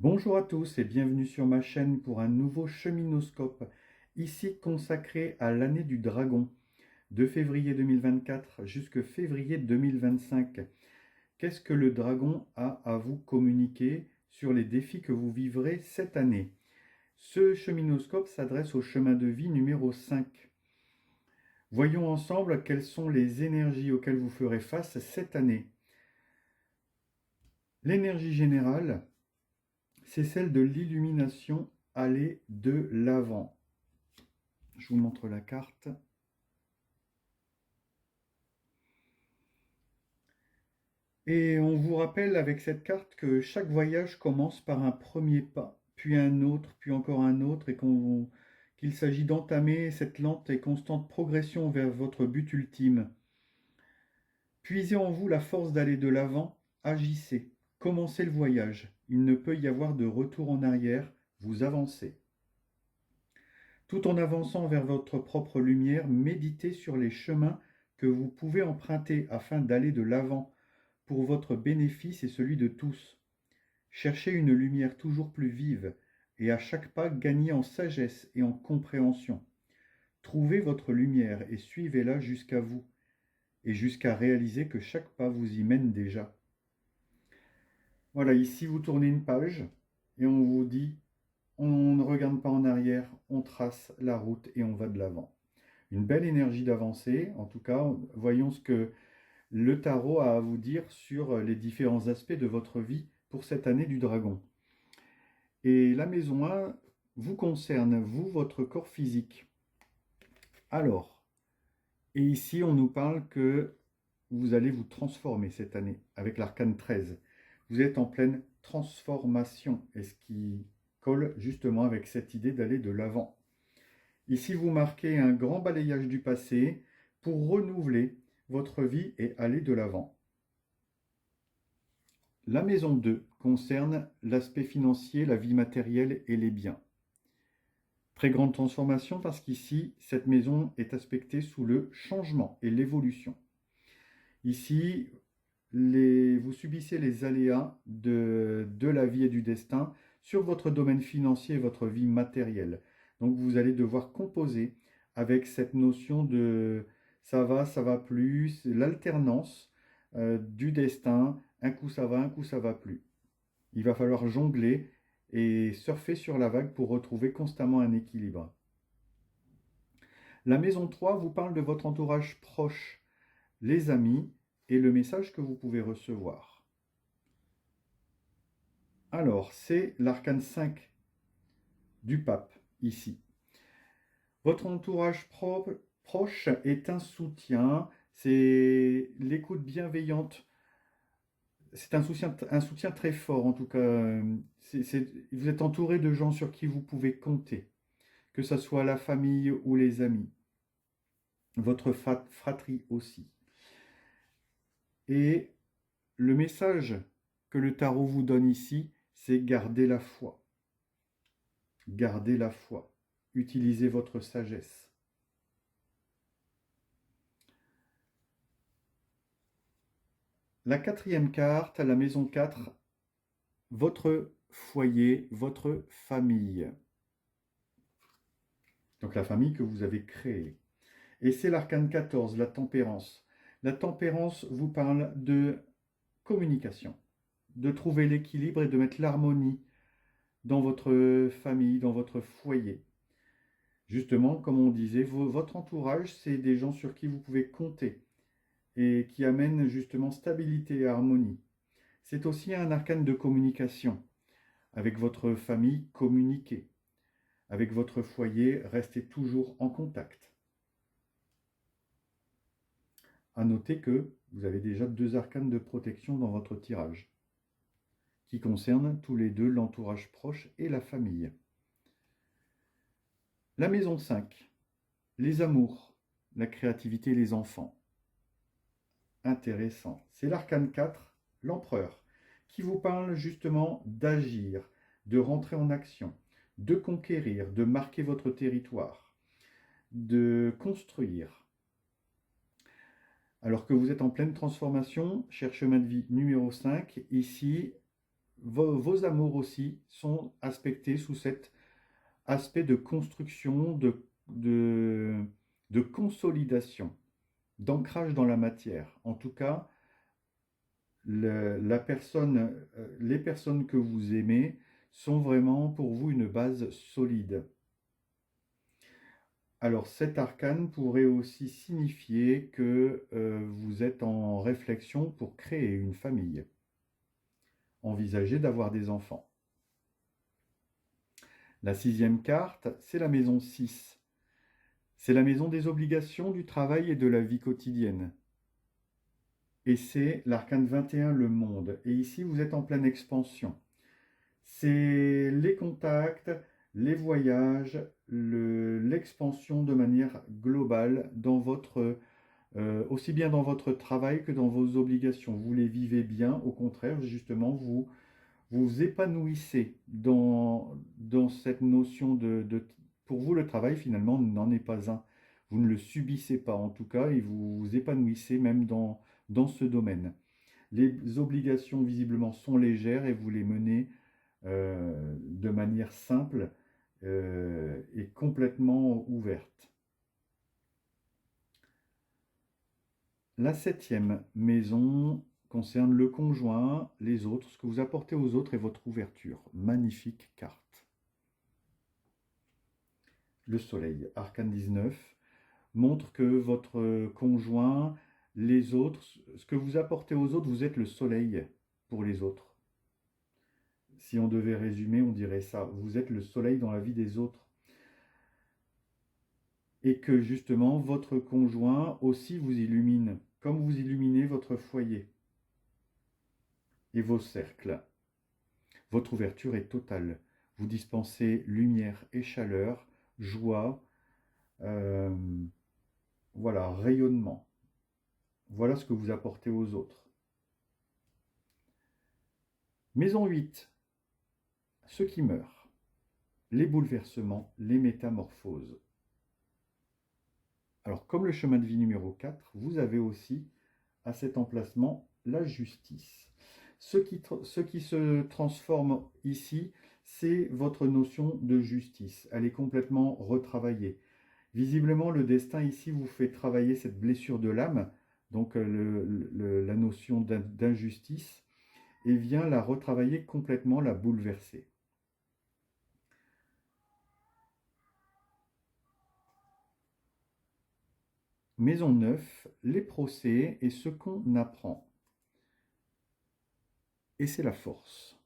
Bonjour à tous et bienvenue sur ma chaîne pour un nouveau cheminoscope, ici consacré à l'année du dragon, de février 2024 jusqu'à février 2025. Qu'est-ce que le dragon a à vous communiquer sur les défis que vous vivrez cette année? Ce cheminoscope s'adresse au chemin de vie numéro 5. Voyons ensemble quelles sont les énergies auxquelles vous ferez face cette année. L'énergie générale, c'est celle de l'illumination, aller de l'avant. Je vous montre la carte. Et on vous rappelle avec cette carte que chaque voyage commence par un premier pas, puis un autre, puis encore un autre, et qu'il s'agit d'entamer cette lente et constante progression vers votre but ultime. Puisez en vous la force d'aller de l'avant, agissez, commencez le voyage. Il ne peut y avoir de retour en arrière, vous avancez. Tout en avançant vers votre propre lumière, méditez sur les chemins que vous pouvez emprunter afin d'aller de l'avant pour votre bénéfice et celui de tous. Cherchez une lumière toujours plus vive et à chaque pas gagnez en sagesse et en compréhension. Trouvez votre lumière et suivez-la jusqu'à vous et jusqu'à réaliser que chaque pas vous y mène déjà. Voilà, ici vous tournez une page et on vous dit on ne regarde pas en arrière, on trace la route et on va de l'avant. Une belle énergie d'avancée. En tout cas, voyons ce que le tarot a à vous dire sur les différents aspects de votre vie pour cette année du dragon. Et la maison 1 vous concerne, vous, votre corps physique. Alors, et ici on nous parle que vous allez vous transformer cette année avec l'arcane 13. Vous êtes en pleine transformation, et ce qui colle justement avec cette idée d'aller de l'avant. Ici, vous marquez un grand balayage du passé pour renouveler votre vie et aller de l'avant. La maison 2 concerne l'aspect financier, la vie matérielle et les biens. Très grande transformation parce qu'ici, cette maison est aspectée sous le changement et l'évolution. Ici, vous subissez les aléas de la vie et du destin sur votre domaine financier et votre vie matérielle. Donc vous allez devoir composer avec cette notion de ça va plus, l'alternance du destin, un coup ça va plus. Il va falloir jongler et surfer sur la vague pour retrouver constamment un équilibre. La maison 3 vous parle de votre entourage proche, les amis et le message que vous pouvez recevoir. Alors, c'est l'arcane 5 du pape, ici. Votre entourage proche est un soutien, c'est l'écoute bienveillante, c'est un soutien très fort en tout cas. Vous êtes entouré de gens sur qui vous pouvez compter, que ce soit la famille ou les amis, votre fratrie aussi. Et le message que le tarot vous donne ici, c'est garder la foi. Gardez la foi. Utilisez votre sagesse. La quatrième carte, la maison 4, votre foyer, votre famille. Donc la famille que vous avez créée. Et c'est l'arcane 14, la tempérance. La tempérance vous parle de communication, de trouver l'équilibre et de mettre l'harmonie dans votre famille, dans votre foyer. Justement, comme on disait, votre entourage, c'est des gens sur qui vous pouvez compter et qui amènent justement stabilité et harmonie. C'est aussi un arcane de communication. Avec votre famille, communiquez. Avec votre foyer, restez toujours en contact. À noter que vous avez déjà 2 arcanes de protection dans votre tirage, qui concernent tous les deux l'entourage proche et la famille. La maison 5, les amours, la créativité et les enfants. Intéressant. C'est l'arcane 4, l'empereur, qui vous parle justement d'agir, de rentrer en action, de conquérir, de marquer votre territoire, de construire. Alors que vous êtes en pleine transformation, cher chemin de vie numéro 5, ici, vos amours aussi sont aspectés sous cet aspect de construction, de, de consolidation, d'ancrage dans la matière. En tout cas, les personnes que vous aimez sont vraiment pour vous une base solide. Alors cet arcane pourrait aussi signifier que vous êtes en réflexion pour créer une famille, envisager d'avoir des enfants. La sixième carte, c'est la maison 6. C'est la maison des obligations, du travail et de la vie quotidienne. Et c'est l'arcane 21, le monde. Et ici, vous êtes en pleine expansion. C'est les contacts, les voyages, l'expansion de manière globale dans votre, aussi bien dans votre travail que dans vos obligations. Vous les vivez bien, au contraire, justement, vous vous épanouissez dans cette notion Pour vous, le travail, finalement, n'en est pas un. Vous ne le subissez pas, en tout cas, et vous vous épanouissez même dans ce domaine. Les obligations, visiblement, sont légères et vous les menez de manière simple et complètement ouverte. La septième maison concerne le conjoint, les autres, ce que vous apportez aux autres et votre ouverture. Magnifique carte. Le soleil, arcane 19, montre que votre conjoint, les autres, ce que vous apportez aux autres, vous êtes le soleil pour les autres. Si on devait résumer, on dirait ça. Vous êtes le soleil dans la vie des autres. Et que justement, votre conjoint aussi vous illumine, comme vous illuminez votre foyer et vos cercles. Votre ouverture est totale. Vous dispensez lumière et chaleur, joie, euh, voilà, rayonnement. Voilà ce que vous apportez aux autres. Maison 8, ceux qui meurent, les bouleversements, les métamorphoses. Alors, comme le chemin de vie numéro 4, vous avez aussi à cet emplacement la justice. Ce qui se transforme ici, c'est votre notion de justice. Elle est complètement retravaillée. Visiblement, le destin ici vous fait travailler cette blessure de l'âme, donc la notion d'injustice, et vient la retravailler complètement, la bouleverser. Maison 9, les procès et ce qu'on apprend. Et c'est la force.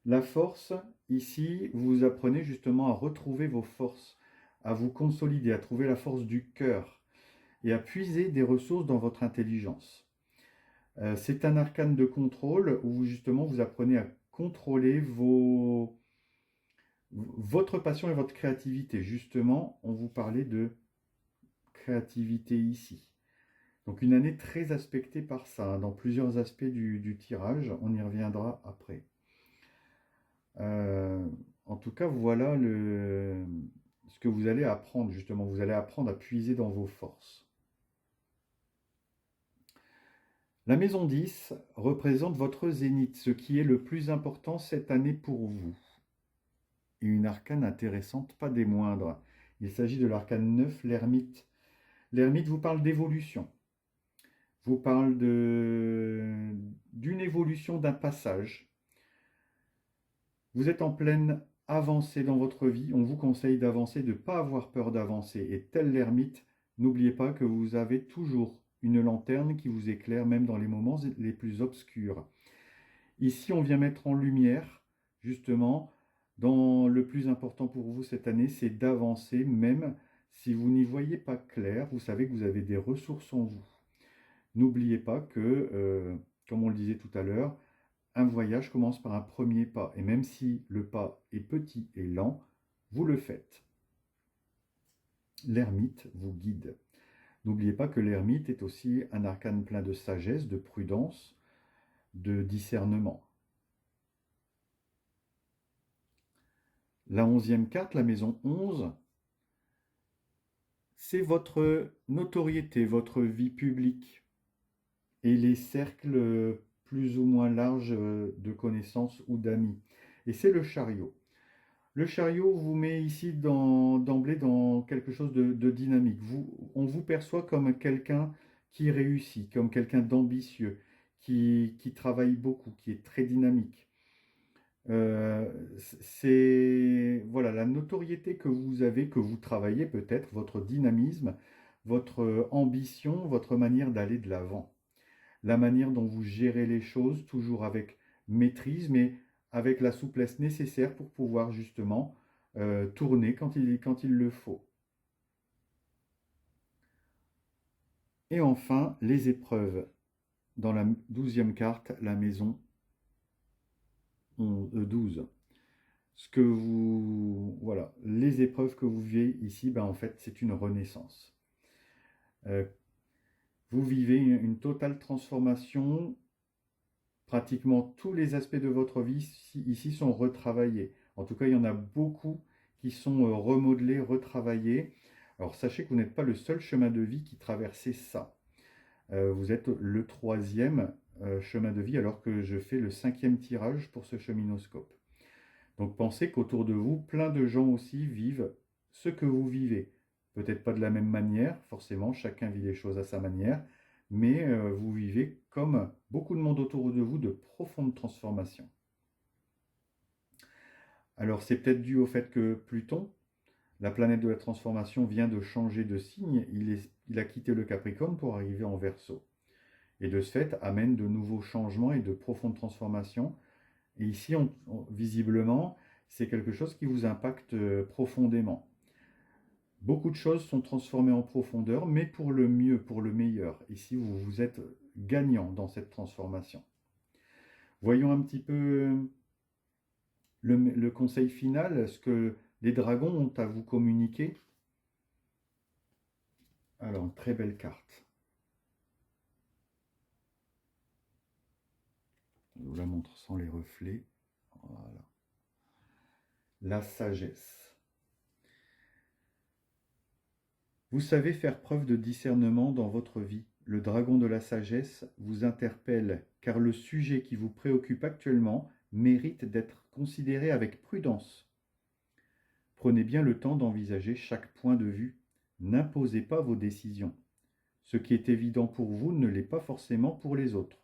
La force, ici, vous apprenez justement à retrouver vos forces, à vous consolider, à trouver la force du cœur et à puiser des ressources dans votre intelligence. C'est un arcane de contrôle où justement vous apprenez à contrôler votre passion et votre créativité. Justement, on vous parlait de créativité ici. Donc une année très aspectée par ça, dans plusieurs aspects du tirage, on y reviendra après. En tout cas, voilà ce que vous allez apprendre justement. Vous allez apprendre à puiser dans vos forces. La maison 10 représente votre zénith, ce qui est le plus important cette année pour vous. Et une arcane intéressante, pas des moindres. Il s'agit de l'arcane 9, l'ermite. L'ermite vous parle d'évolution. Vous parle d'une évolution, d'un passage. Vous êtes en pleine avancée dans votre vie. On vous conseille d'avancer, de ne pas avoir peur d'avancer. Et tel l'ermite, n'oubliez pas que vous avez toujours une lanterne qui vous éclaire, même dans les moments les plus obscurs. Ici, on vient mettre en lumière, justement, dans le plus important pour vous cette année, c'est d'avancer, même si vous n'y voyez pas clair. Vous savez que vous avez des ressources en vous. N'oubliez pas que, comme on le disait tout à l'heure, un voyage commence par un premier pas. Et même si le pas est petit et lent, vous le faites. L'ermite vous guide. N'oubliez pas que l'ermite est aussi un arcane plein de sagesse, de prudence, de discernement. La 11e carte, la maison 11, c'est votre notoriété, votre vie publique et les cercles plus ou moins large de connaissances ou d'amis. Et c'est le chariot. Le chariot vous met ici d'emblée dans quelque chose de dynamique. On vous perçoit comme quelqu'un qui réussit, comme quelqu'un d'ambitieux, qui travaille beaucoup, qui est très dynamique. C'est voilà la notoriété que vous avez, que vous travaillez peut-être, votre dynamisme, votre ambition, votre manière d'aller de l'avant, la manière dont vous gérez les choses, toujours avec maîtrise, mais avec la souplesse nécessaire pour pouvoir justement tourner quand il le faut. Et enfin, les épreuves. Dans la 12e carte, la maison 12. Voilà, les épreuves que vous vivez ici, ben en fait, c'est une renaissance. Euh, vous vivez une totale transformation. Pratiquement tous les aspects de votre vie ici sont retravaillés. En tout cas, il y en a beaucoup qui sont remodelés, retravaillés. Alors sachez que vous n'êtes pas le seul chemin de vie qui traversait ça. Vous êtes le troisième chemin de vie alors que je fais le 5e tirage pour ce cheminoscope. Donc pensez qu'autour de vous, plein de gens aussi vivent ce que vous vivez. Peut-être pas de la même manière, forcément, chacun vit les choses à sa manière, mais vous vivez comme beaucoup de monde autour de vous de profondes transformations. Alors c'est peut-être dû au fait que Pluton, la planète de la transformation, vient de changer de signe, il a quitté le Capricorne pour arriver en Verseau. Et de ce fait, amène de nouveaux changements et de profondes transformations. Et ici, visiblement, c'est quelque chose qui vous impacte profondément. Beaucoup de choses sont transformées en profondeur, mais pour le mieux, pour le meilleur. Ici, vous êtes gagnant dans cette transformation. Voyons un petit peu le conseil final, ce que les dragons ont à vous communiquer. Alors, une très belle carte. Je vous la montre sans les reflets. Voilà. La sagesse. Vous savez faire preuve de discernement dans votre vie. Le dragon de la sagesse vous interpelle car le sujet qui vous préoccupe actuellement mérite d'être considéré avec prudence. Prenez bien le temps d'envisager chaque point de vue. N'imposez pas vos décisions. Ce qui est évident pour vous ne l'est pas forcément pour les autres.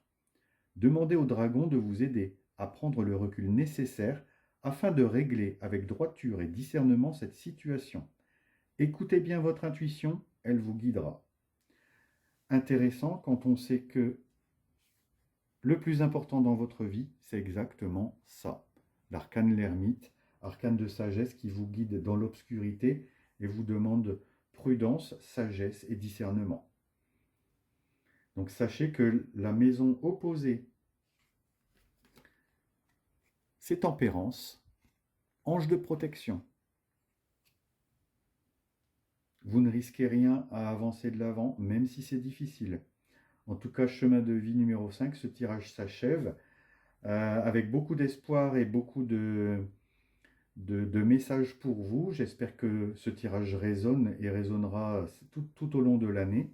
Demandez au dragon de vous aider à prendre le recul nécessaire afin de régler avec droiture et discernement cette situation. Écoutez bien votre intuition, elle vous guidera. Intéressant quand on sait que le plus important dans votre vie, c'est exactement ça. L'arcane l'ermite, arcane de sagesse qui vous guide dans l'obscurité et vous demande prudence, sagesse et discernement. Donc sachez que la maison opposée, c'est tempérance, ange de protection. Vous ne risquez rien à avancer de l'avant, même si c'est difficile. En tout cas, chemin de vie numéro 5, ce tirage s'achève avec beaucoup d'espoir et beaucoup de messages pour vous. J'espère que ce tirage résonne et résonnera tout au long de l'année.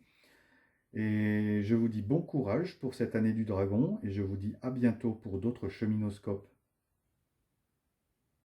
Et je vous dis bon courage pour cette année du dragon et je vous dis à bientôt pour d'autres cheminoscopes.